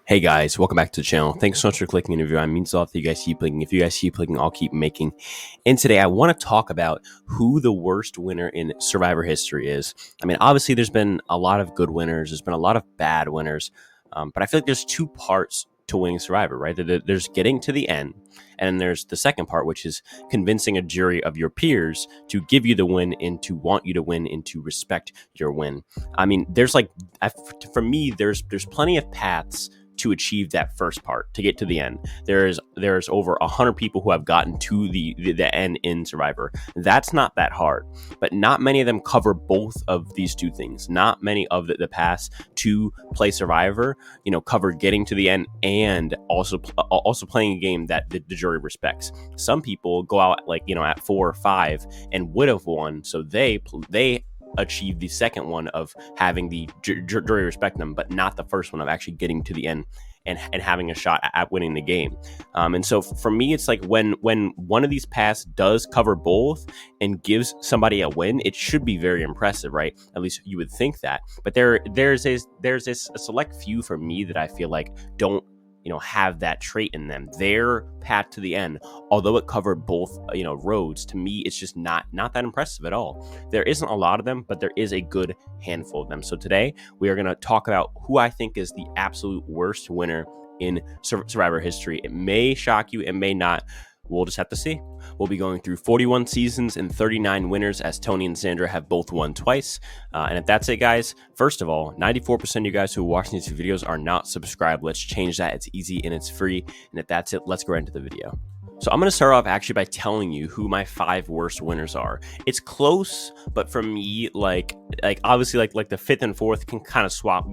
Hey guys, welcome back to the channel. Thanks so much for clicking in the video. It means a lot that you guys keep clicking. If you guys keep clicking, I'll keep making. And today I want to talk about who the worst winner in Survivor history is. I mean, obviously there's been a lot of good winners. There's been a lot of bad winners. But I feel like there's two parts to winning Survivor, right? There's getting to the end. And then there's the second part, which is convincing a jury of your peers to give you the win and to want you to win and to respect your win. I mean, for me, there's plenty of paths to achieve that first part, to get to the end. There's over 100 people who have gotten to the end in Survivor. That's not that hard, but not many of them cover both of these two things. Not many of the past to play Survivor, cover getting to the end and also playing a game that the jury respects. Some people go out at 4 or 5 and would have won, so they achieve the second one of having the jury respect them, but not the first one of actually getting to the end and having a shot at winning the game. And so for me, it's like when one of these paths does cover both and gives somebody a win, it should be very impressive, right? At least you would think that. But there's a select few for me that I feel like don't have that trait in them. Their path to the end, although it covered both roads, to me it's just not that impressive at all. There isn't a lot of them, but there is a good handful of them. So today we are going to talk about who I think is the absolute worst winner in Survivor history. It may shock you, it may not. We'll just have to see. We'll be going through 41 seasons and 39 winners, as Tony and Sandra have both won twice. And if that's it, guys, first of all, 94% of you guys who are watching these videos are not subscribed. Let's change that. It's easy and it's free. And if that's it, let's go right into the video. So I'm going to start off actually by telling you who my 5 worst winners are. It's close, but for me, obviously the 5th and 4th can kind of swap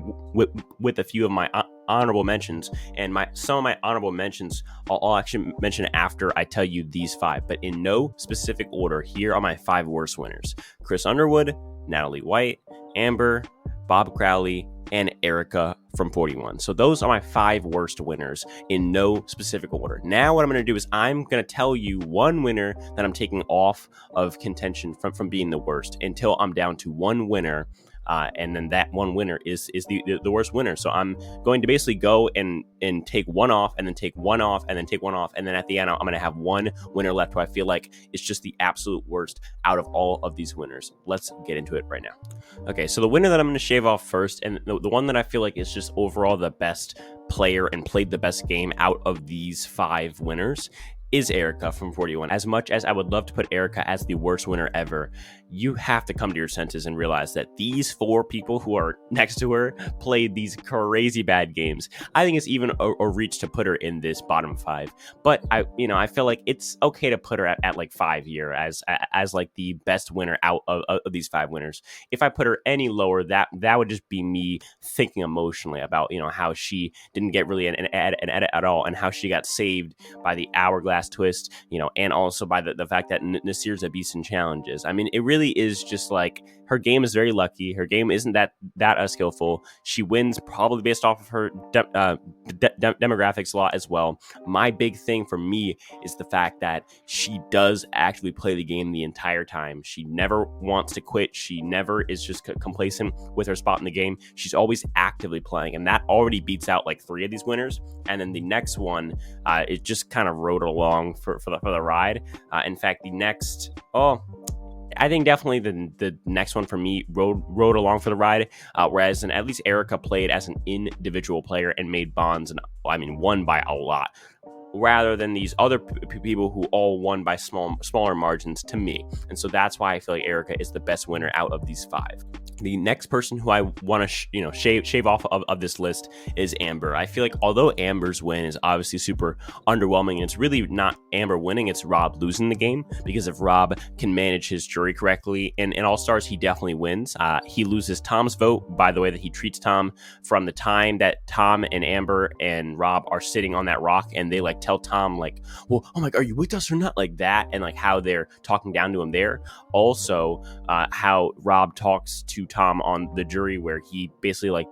with a few of my honorable mentions, and some of my honorable mentions I'll actually mention after I tell you these 5, but in no specific order. Here are my 5 worst winners: Chris Underwood, Natalie White, Amber, Bob Crowley, and Erika from 41. So those are my 5 worst winners in no specific order. Now what I'm going to do is I'm going to tell you one winner that I'm taking off of contention from being the worst until I'm down to one winner. And then that one winner is the worst winner. So I'm going to basically go and take one off, and then take one off, and then take one off, and then at the end I'm going to have one winner left who I feel like is just the absolute worst out of all of these winners. Let's get into it right now. Okay, so the winner that I'm going to shave off first, and the one that I feel like is just overall the best player and played the best game out of these 5 winners, is Erika from 41. As much as I would love to put Erika as the worst winner ever, you have to come to your senses and realize that these 4 people who are next to her played these crazy bad games. I think it's even a reach to put her in this bottom 5, but I feel like it's okay to put her at like 5 here as like the best winner out of these 5 winners. If I put her any lower, that would just be me thinking emotionally about how she didn't get really an edit at all, and how she got saved by the hourglass twist, and also by the fact that Nasir's a beast in challenges. I mean, it really is just like her game is very lucky. Her game isn't that skillful. She wins probably based off of her demographics a lot as well. My big thing for me is the fact that she does actually play the game the entire time. She never wants to quit. She never is just complacent with her spot in the game. She's always actively playing, and that already beats out like 3 of these winners. And then the next one, it just kind of rode along for the ride. In fact, I think definitely the next one for me rode along for the ride, whereas at least Erika played as an individual player and made bonds, and won by a lot, rather than these other people who all won by smaller margins to me. And so that's why I feel like Erika is the best winner out of these 5. The next person who I want to shave off of this list is Amber. I feel like although Amber's win is obviously super underwhelming, it's really not Amber winning, it's Rob losing the game, because if Rob can manage his jury correctly in All Stars, he definitely wins. He loses Tom's vote by the way that he treats Tom, from the time that Tom and Amber and Rob are sitting on that rock and they tell Tom well, oh my God, are you with us or not, like that, and how they're talking down to him there. Also, how Rob talks to Tom on the jury, where he basically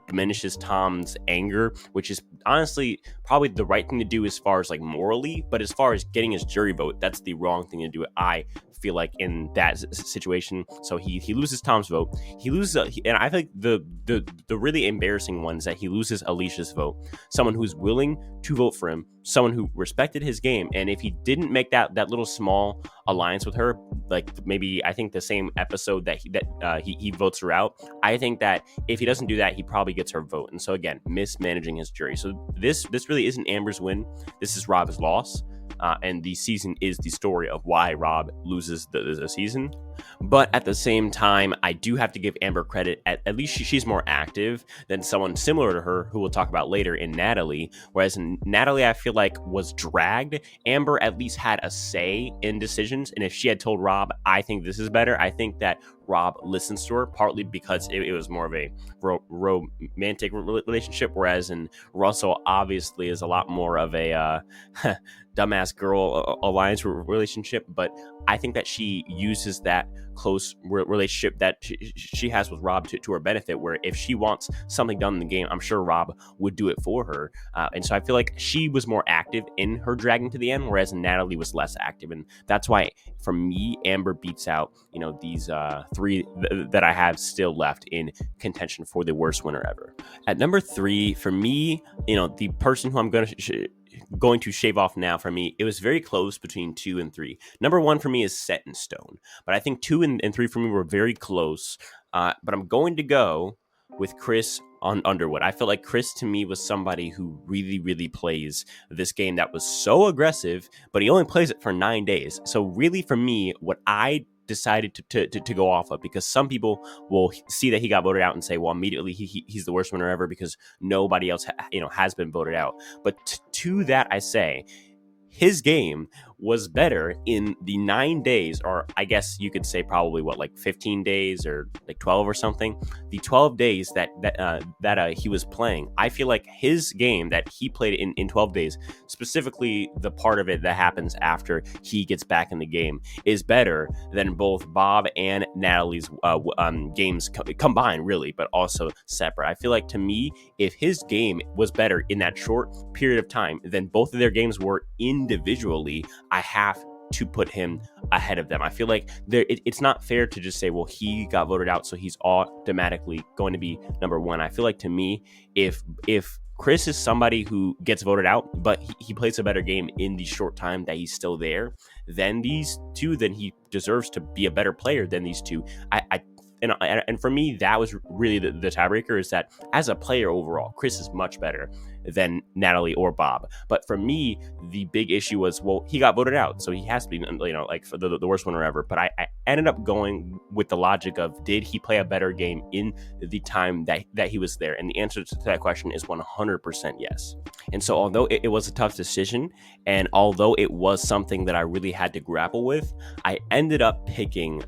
diminishes Tom's anger, which is honestly probably the right thing to do as far as like morally, but as far as getting his jury vote, that's the wrong thing to do. I feel like in that situation. So he loses Tom's vote. He loses, and I think the really embarrassing one is that he loses Alicia's vote. Someone who's willing to vote for him, someone who respected his game, and if he didn't make that little small alliance with her, like maybe I think the same episode that he votes her out, I think that if he doesn't do that, he probably gets her vote. And so again, mismanaging his jury. So this really isn't Amber's win. This is Rob's loss. And the season is the story of why Rob loses the season. But at the same time, I do have to give Amber credit. At least she's more active than someone similar to her, who we'll talk about later, in Natalie. Whereas in Natalie, I feel like was dragged. Amber at least had a say in decisions. And if she had told Rob, I think this is better, I think that Rob listens to her, partly because it was more of a romantic relationship, whereas in Russell, obviously, is a lot more of a dumbass girl alliance relationship. But I think that she uses that close relationship that she has with Rob to her benefit, where if she wants something done in the game, I'm sure Rob would do it for her. And so I feel like she was more active in her dragging to the end, whereas Natalie was less active. And that's why, for me, Amber beats out, these three that I have still left in contention for the worst winner ever. At number 3, for me, the person who I'm going to shave off now, for me, it was very close between 2 and 3. Number 1 for me is set in stone, but I think 2 and 3 for me were very close. But I'm going to go with Chris on Underwood. I feel like Chris, to me, was somebody who really, really plays this game that was so aggressive, but he only plays it for 9 days. So really, for me, what I decided to go off of, because some people will see that he got voted out and say, well, immediately he's the worst winner ever because nobody else has been voted out. But to that I say, his game was better in the 9 days, or I guess you could say probably 15 days or 12 or something. The 12 days that he was playing, I feel like his game that he played in 12 days, specifically the part of it that happens after he gets back in the game, is better than both Bob and Natalie's games combined, really, but also separate. I feel like, to me, if his game was better in that short period of time than both of their games were individually, I have to put him ahead of them. I feel like it's not fair to just say, well, he got voted out, so he's automatically going to be number 1. I feel like, to me, if Chris is somebody who gets voted out, but he plays a better game in the short time that he's still there than these two, then he deserves to be a better player than these two. And for me, that was really the tiebreaker, is that as a player overall, Chris is much better than Natalie or Bob. But for me, the big issue was, well, he got voted out, so he has to be, for the worst winner ever. But I ended up going with the logic of, did he play a better game in the time that he was there? And the answer to that question is 100% yes. And so although it was a tough decision, and although it was something that I really had to grapple with, I ended up picking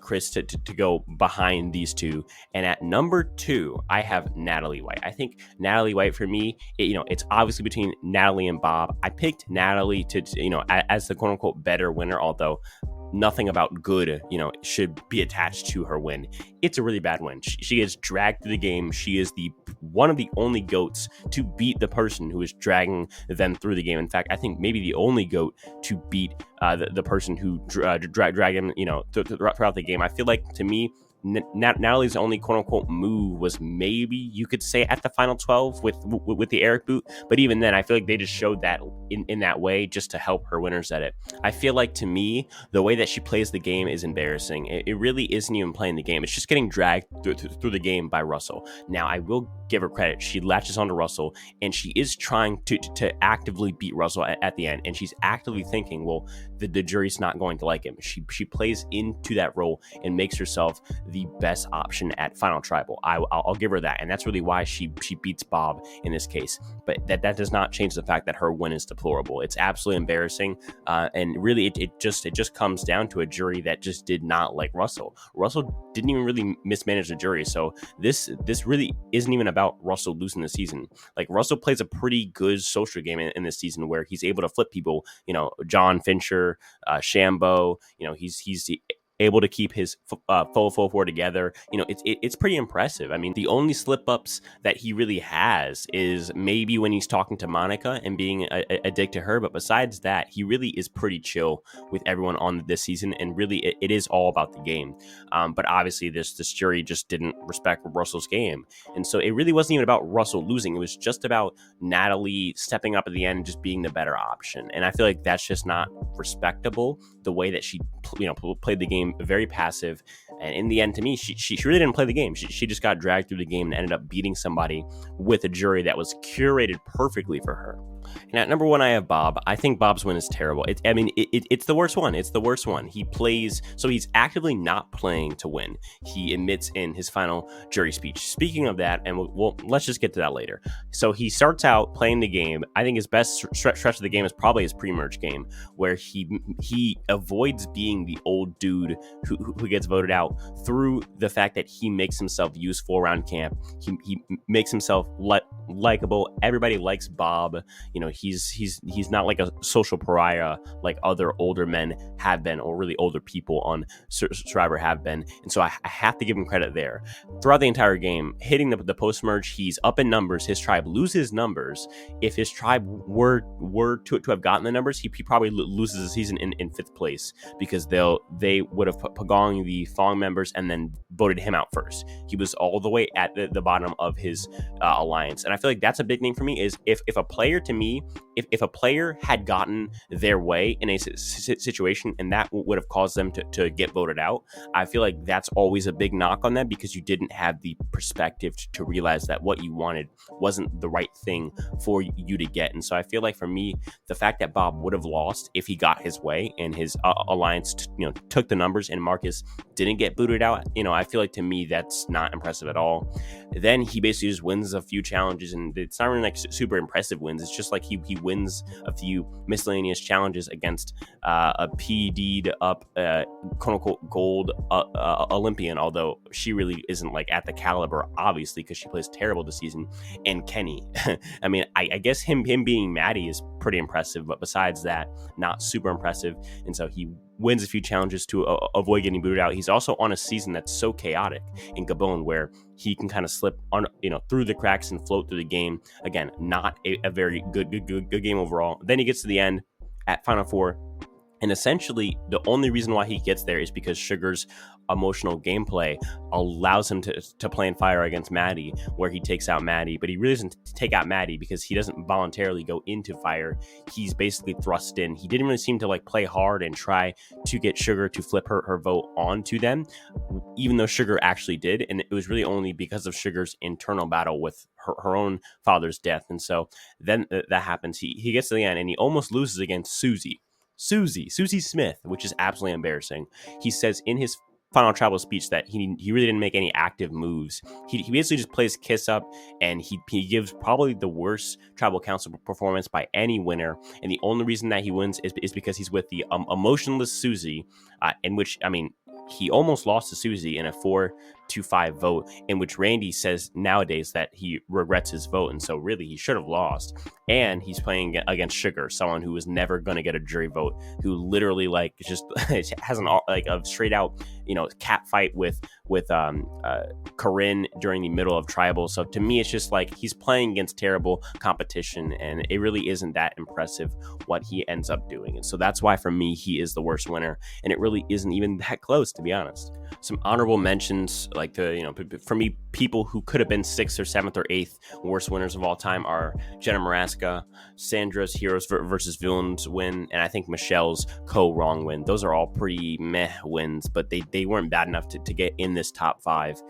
Chris to go behind these two. And at number 2, I have Natalie White. I think Natalie White, for me, it's obviously between Natalie and Bob. I picked Natalie to as the quote unquote better winner, although nothing about good, should be attached to her win. It's a really bad win. She gets dragged through the game. She is one of the only GOATs to beat the person who is dragging them through the game. In fact, I think maybe the only GOAT to beat the person who drag him, throughout the game. I feel like, to me, Natalie's only quote-unquote move was, maybe you could say, at the final 12 with the Eric boot, but even then I feel like they just showed that in that way just to help her winners at it. I feel like, to me, the way that she plays the game is embarrassing. It really isn't even playing the game. It's just getting dragged through the game by Russell. Now, I will give her credit. She latches onto Russell, and she is trying to actively beat Russell at the end, and she's actively thinking, well, the jury's not going to like him. She plays into that role and makes herself the best option at Final Tribal. I'll give her that, and that's really why she beats Bob in this case. But that does not change the fact that her win is deplorable. It's absolutely embarrassing, and really it just comes down to a jury that just did not like Russell. Russell didn't even really mismanage the jury, so this really isn't even about Russell losing the season. Like, Russell plays a pretty good social game in this season, where he's able to flip people. John Fincher, Shambo. He's able to keep his full 4 together. It's pretty impressive. I mean, the only slip ups that he really has is maybe when he's talking to Monica and being a dick to her. But besides that, he really is pretty chill with everyone on this season. And really, it is all about the game. But obviously, this jury just didn't respect Russell's game. And so it really wasn't even about Russell losing. It was just about Natalie stepping up at the end and just being the better option. And I feel like that's just not respectable, the way that she played the game, very passive. And in the end, to me, she really didn't play the game. She just got dragged through the game and ended up beating somebody with a jury that was curated perfectly for her. And at number 1, I have Bob. I think Bob's win is terrible. It's the worst one. It's the worst one. He plays, so he's actively not playing to win. He admits in his final jury speech. Speaking of that, and let's just get to that later. So he starts out playing the game. I think his best stretch of the game is probably his pre-merge game, where he avoids being the old dude who gets voted out through the fact that he makes himself useful around camp. He makes himself likable. Everybody likes Bob. He's not like a social pariah like other older men have been, or really older people on Survivor have been. And so I have to give him credit there. Throughout the entire game, hitting the post-merge, he's up in numbers. His tribe loses numbers. If his tribe were to have gotten the numbers, he probably loses the season in 5th place, because they would have pagong the following members and then voted him out first. He was all the way at the bottom of his alliance. And I feel like that's a big thing for me, is if a player, to me, if a player had gotten their way in a situation and that would have caused them to get voted out, I feel like that's always a big knock on them, because you didn't have the perspective to realize that what you wanted wasn't the right thing for you to get. And so I feel like, for me, the fact that Bob would have lost if he got his way and his alliance took the numbers and Marcus didn't get booted out, I feel like, to me, that's not impressive at all. Then he basically just wins a few challenges, and it's not really like super impressive wins. It's just like he wins a few miscellaneous challenges against a PD'd up quote unquote gold Olympian, although she really isn't like at the caliber, obviously, because she plays terrible this season. And Kenny, I mean, I guess him being Maddie is pretty impressive, but besides that, not super impressive. And so he wins a few challenges to avoid getting booted out. He's also on a season that's so chaotic in Gabon, where he can kind of slip on, through the cracks and float through the game. Again, not a very good game overall. Then he gets to the end at Final Four, and essentially the only reason why he gets there is because Sugar's emotional gameplay allows him to play in fire against Maddie, where he takes out Maddie. But he really doesn't take out Maddie because he doesn't voluntarily go into fire. He's basically thrust in. He didn't really seem to like play hard and try to get Sugar to flip her vote onto them, even though Sugar actually did. And it was really only because of Sugar's internal battle with her own father's death. And so then that happens. He gets to the end and he almost loses against Susie Smith, which is absolutely embarrassing. He says in his final tribal speech that he really didn't make any active moves. He basically just plays Kiss Up, and he gives probably the worst tribal council performance by any winner. And the only reason that he wins is because he's with the emotionless Susie, in which, I mean, he almost lost to Susie in a 4-5 vote, in which Randy says nowadays that he regrets his vote, and so really he should have lost. And he's playing against Sugar, someone who was never going to get a jury vote, who literally like just has a straight out cat fight with Corinne during the middle of tribal. So to me, it's just like he's playing against terrible competition, and it really isn't that impressive what he ends up doing. And so that's why for me he is the worst winner, and it really isn't even that close, to be honest. Some honorable mentions, like for me, people who could have been 6th or 7th or 8th worst winners of all time are Jenna Maraska, Sandra's Heroes versus Villains win, and I think Michelle's wrong win. Those are all pretty meh wins, but they weren't bad enough to get in this top 5.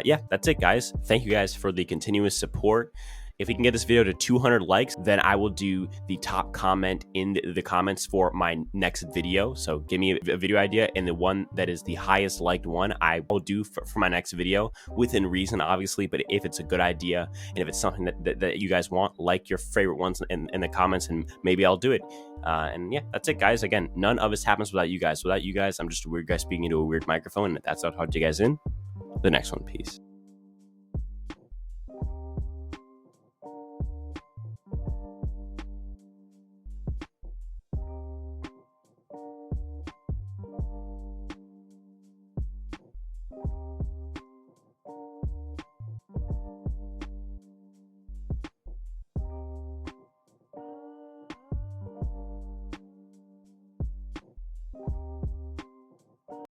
Yeah, that's it, guys. Thank you guys for the continuous support. If we can get this video to 200 likes, then I will do the top comment in the comments for my next video. So give me a video idea, and the one that is the highest liked one, I will do for my next video, within reason, obviously. But if it's a good idea, and if it's something that you guys want, like your favorite ones in the comments, and maybe I'll do it. And yeah, that's it, guys. Again, none of this happens without you guys. Without you guys, I'm just a weird guy speaking into a weird microphone, and that's how I'll talk to you guys in the next one. Peace.